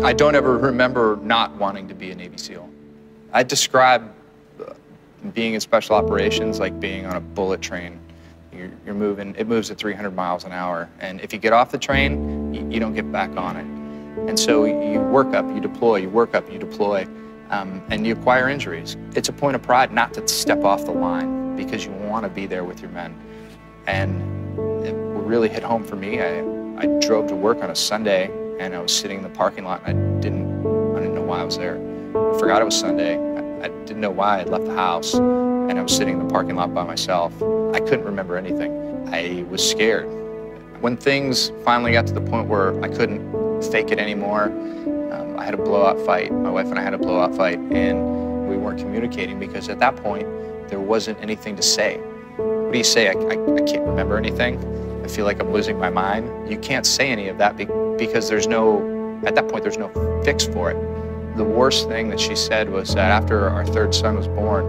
I don't ever remember not wanting to be a Navy SEAL. I describe being in special operations like being on a bullet train. You're moving, it moves at 300 miles an hour, and if you get off the train, you don't get back on it. And so you work up, you deploy, you work up, you deploy, and you acquire injuries. It's a point of pride not to step off the line because you want to be there with your men. And it really hit home for me. I drove to work on a Sunday, and I was sitting in the parking lot, and I didn't know why I was there. I forgot it was Sunday. I didn't know why I'd left the house, and I was sitting in the parking lot by myself. I couldn't remember anything. I was scared. When things finally got to the point where I couldn't fake it anymore, I had a blowout fight. My wife and I had a blowout fight, and we weren't communicating because at that point, there wasn't anything to say. What do you say? I can't remember anything. I feel like I'm losing my mind. You can't say any of that because at that point, there's no fix for it. The worst thing that she said was that after our third son was born,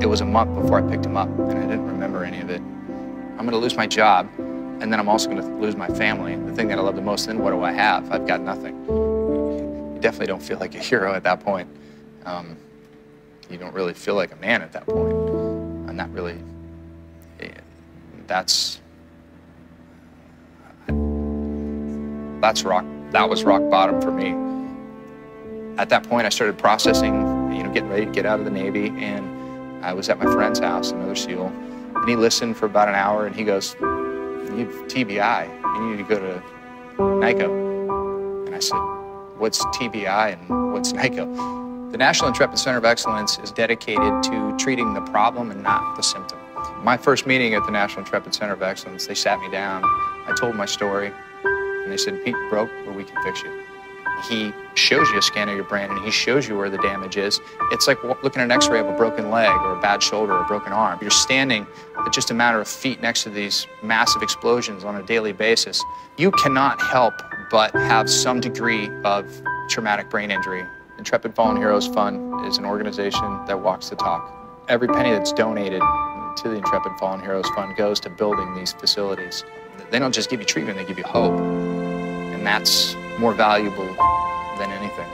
it was a month before I picked him up, and I didn't remember any of it. I'm going to lose my job, and then I'm also going to lose my family. The thing that I love the most, then what do I have? I've got nothing. You definitely don't feel like a hero at that point. You don't really feel like a man at that point. And that really, that was rock bottom for me. At that point, I started processing, getting ready to get out of the Navy, and I was at my friend's house, another SEAL, and he listened for about an hour, and he goes, "You have TBI, you need to go to NICO." And I said, "What's TBI and what's NICO?" The National Intrepid Center of Excellence is dedicated to treating the problem and not the symptom. My first meeting at the National Intrepid Center of Excellence, they sat me down, I told my story, and they said, "Pete, you broke, but we can fix you." He shows you a scan of your brain, and he shows you where the damage is. It's like looking at an x-ray of a broken leg or a bad shoulder or a broken arm. You're standing just a matter of feet next to these massive explosions on a daily basis. You cannot help but have some degree of traumatic brain injury. Intrepid Fallen Heroes Fund is an organization that walks the talk. Every penny that's donated to the Intrepid Fallen Heroes Fund goes to building these facilities. They don't just give you treatment, they give you hope. And that's more valuable than anything.